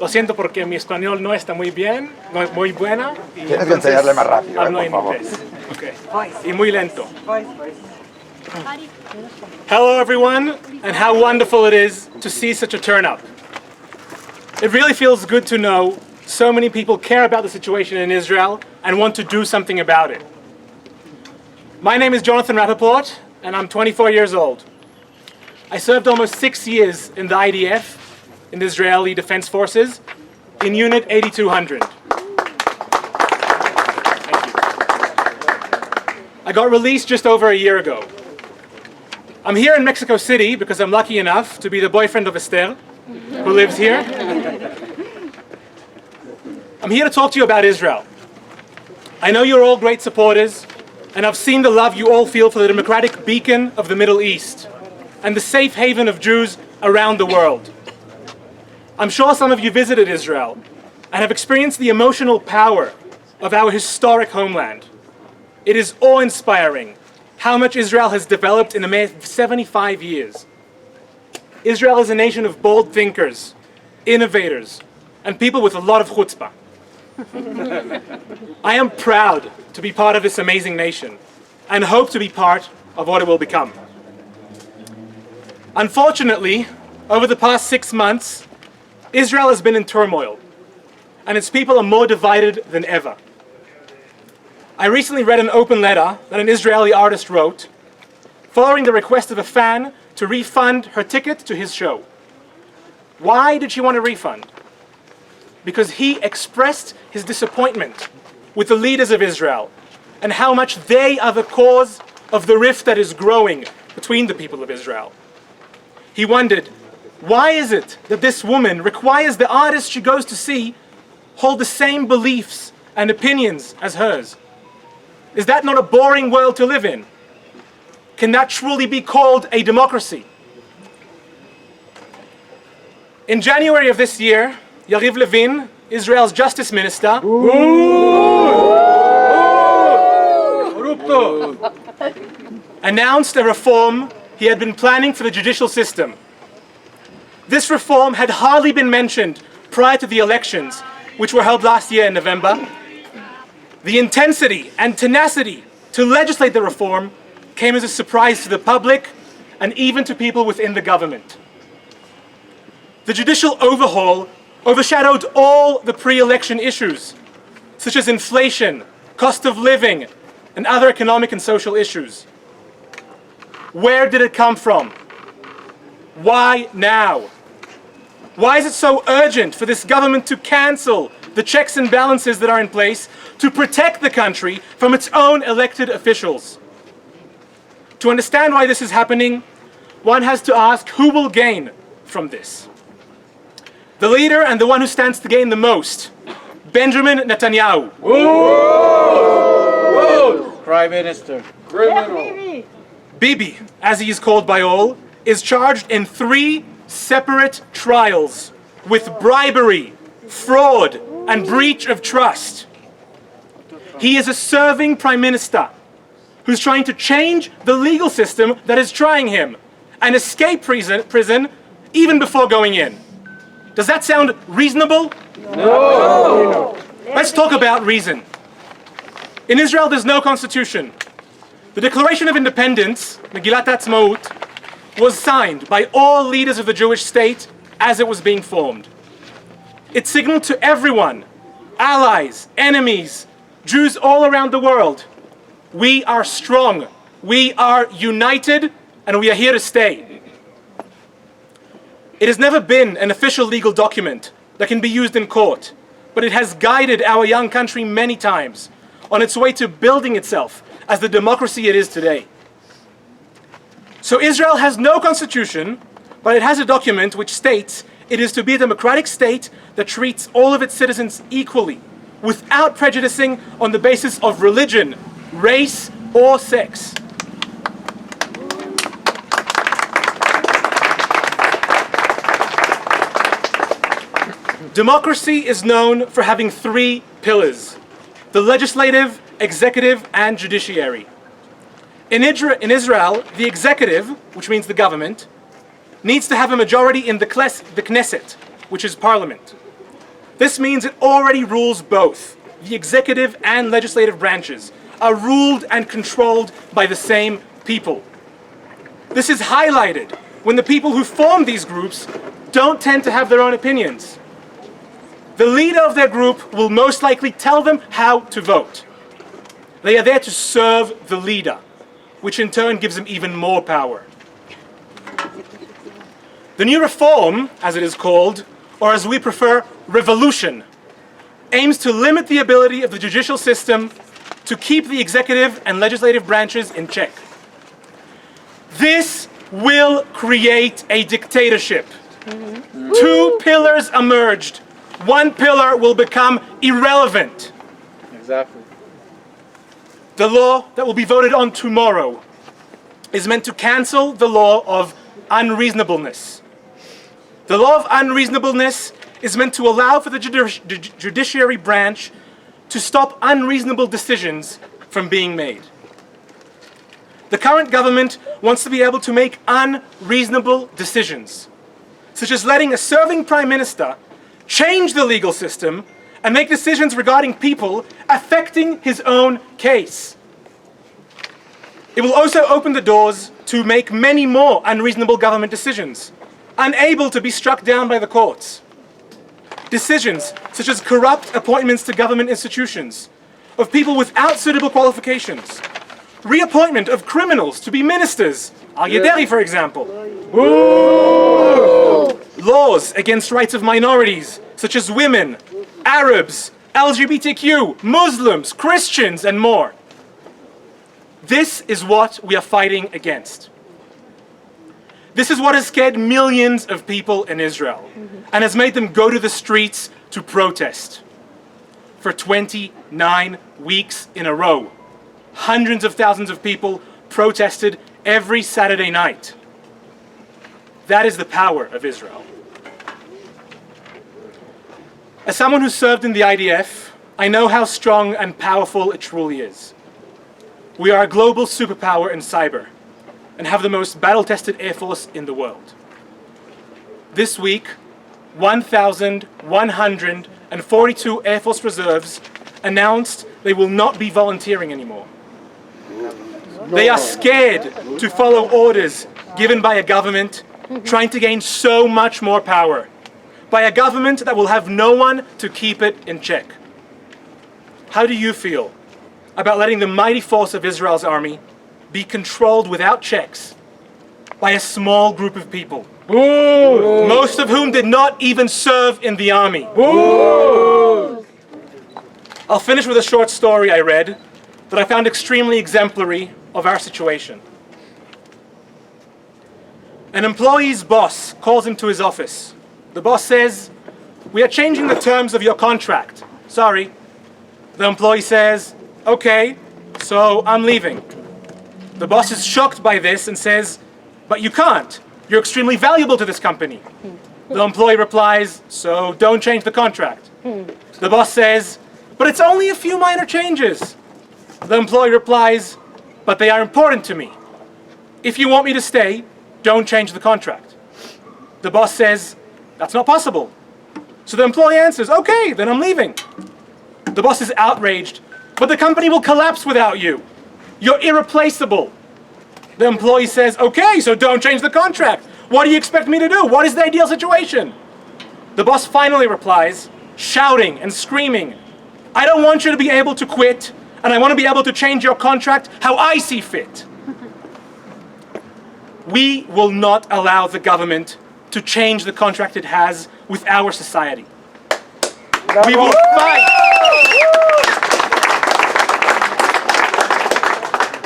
Lo siento porque mi español no está muy bien, no es muy buena. Tienes que enseñarle más rápido, hablo por en favor. inglés. Okay. Y muy lento. Hello everyone, and how wonderful it is to see such a turnout. It really feels good to know so many people care about the situation in Israel and want to do something about it. My name is Jonathan Rappaport, and I'm 24 years old. I served almost 6 years in the IDF, in the Israeli Defense Forces, in Unit 8200. I got released just over a year ago. I'm here in Mexico City because I'm lucky enough to be the boyfriend of Esther, who lives here. I'm here to talk to you about Israel. I know you're all great supporters, and I've seen the love you all feel for the democratic beacon of the Middle East and the safe haven of Jews around the world. I'm sure some of you visited Israel and have experienced the emotional power of our historic homeland. It is awe-inspiring how much Israel has developed in a mere 75 years. Israel is a nation of bold thinkers, innovators, and people with a lot of chutzpah. I am proud to be part of this amazing nation and hope to be part of what it will become. Unfortunately, over the past 6 months, Israel has been in turmoil, and its people are more divided than ever. I recently read an open letter that an Israeli artist wrote, following the request of a fan to refund her ticket to his show. Why did she want a refund? Because he expressed his disappointment with the leaders of Israel and how much they are the cause of the rift that is growing between the people of Israel. He wondered, why is it that this woman requires the artist she goes to see hold the same beliefs and opinions as hers? Is that not a boring world to live in? Can that truly be called a democracy? In January of this year, Yariv Levin, Israel's justice minister, announced a reform he had been planning for the judicial system. This reform had hardly been mentioned prior to the elections, which were held last year in November. The intensity and tenacity to legislate the reform came as a surprise to the public and even to people within the government. The judicial overhaul overshadowed all the pre-election issues, such as inflation, cost of living, and other economic and social issues. Where did it come from? Why now? Why is it so urgent for this government to cancel the checks and balances that are in place to protect the country from its own elected officials? To understand why this is happening, one has to ask who will gain from this. The leader and the one who stands to gain the most, Benjamin Netanyahu. Prime Minister. Criminal. Bibi, as he is called by all, is charged in 3 separate trials with bribery, fraud, and breach of trust. He is a serving prime minister who's trying to change the legal system that is trying him and escape prison even before going in. Does that sound reasonable? No! Let's talk about reason. In Israel, there's no constitution. The Declaration of Independence, Megillat Ha'atzmaut, was signed by all leaders of the Jewish state as it was being formed. It signaled to everyone, allies, enemies, Jews all around the world, we are strong, we are united, and we are here to stay. It has never been an official legal document that can be used in court, but it has guided our young country many times on its way to building itself as the democracy it is today. So Israel has no constitution, but it has a document which states it is to be a democratic state that treats all of its citizens equally, without prejudicing on the basis of religion, race, or sex. Democracy is known for having 3 pillars: the legislative, executive, and judiciary. In Israel, the executive, which means the government, needs to have a majority in the Knesset, which is parliament. This means it already rules both. The executive and legislative branches are ruled and controlled by the same people. This is highlighted when the people who form these groups don't tend to have their own opinions. The leader of their group will most likely tell them how to vote. They are there to serve the leader, which in turn gives them even more power. The new reform, as it is called, or as we prefer, revolution, aims to limit the ability of the judicial system to keep the executive and legislative branches in check. This will create a dictatorship. Two pillars emerged. One pillar will become irrelevant. Exactly. The law that will be voted on tomorrow is meant to cancel the law of unreasonableness. The law of unreasonableness is meant to allow for the judiciary branch to stop unreasonable decisions from being made. The current government wants to be able to make unreasonable decisions, such as letting a serving prime minister change the legal system and make decisions regarding people affecting his own case. It will also open the doors to make many more unreasonable government decisions, unable to be struck down by the courts. Decisions such as corrupt appointments to government institutions, of people without suitable qualifications, reappointment of criminals to be ministers, Al-Yaderi for example. Laws against rights of minorities, such as women, Arabs, LGBTQ, Muslims, Christians, and more. This is what we are fighting against. This is what has scared millions of people in Israel and has made them go to the streets to protest. For 29 weeks in a row, hundreds of thousands of people protested every Saturday night. That is the power of Israel. As someone who served in the IDF, I know how strong and powerful it truly is. We are a global superpower in cyber and have the most battle-tested air force in the world. This week, 1,142 Air Force reserves announced they will not be volunteering anymore. They are scared to follow orders given by a government trying to gain so much more power, by a government that will have no one to keep it in check. How do you feel about letting the mighty force of Israel's army be controlled without checks by a small group of people, most of whom did not even serve in the army? I'll finish with a short story I read that I found extremely exemplary of our situation. An employee's boss calls him to his office. The boss says, "We are changing the terms of your contract. Sorry." The employee says, "Okay, so I'm leaving." The boss is shocked by this and says, "But you can't. You're extremely valuable to this company." The employee replies, "So don't change the contract." The boss says, "But it's only a few minor changes." The employee replies, "But they are important to me. If you want me to stay, don't change the contract." The boss says, "That's not possible." So the employee answers, "Okay, then I'm leaving." The boss is outraged, "But the company will collapse without you. You're irreplaceable." The employee says, "Okay, so don't change the contract. What do you expect me to do? What is the ideal situation?" The boss finally replies, shouting and screaming, "I don't want you to be able to quit, and I want to be able to change your contract how I see fit." We will not allow the government to change the contract it has with our society. We will fight.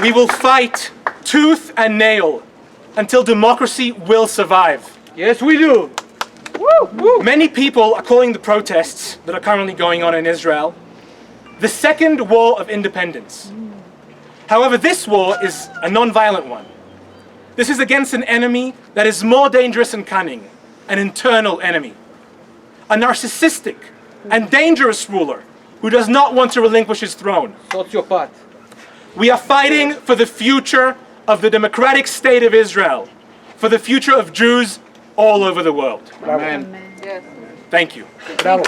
We will fight tooth and nail until democracy will survive. Yes, we do. Many people are calling the protests that are currently going on in Israel the second war of independence. However, this war is a non-violent one. This is against an enemy that is more dangerous and cunning, an internal enemy, a narcissistic and dangerous ruler who does not want to relinquish his throne. Sociopath. We are fighting for the future of the democratic state of Israel, for the future of Jews all over the world. Amen. Yes. Thank you. Bravo.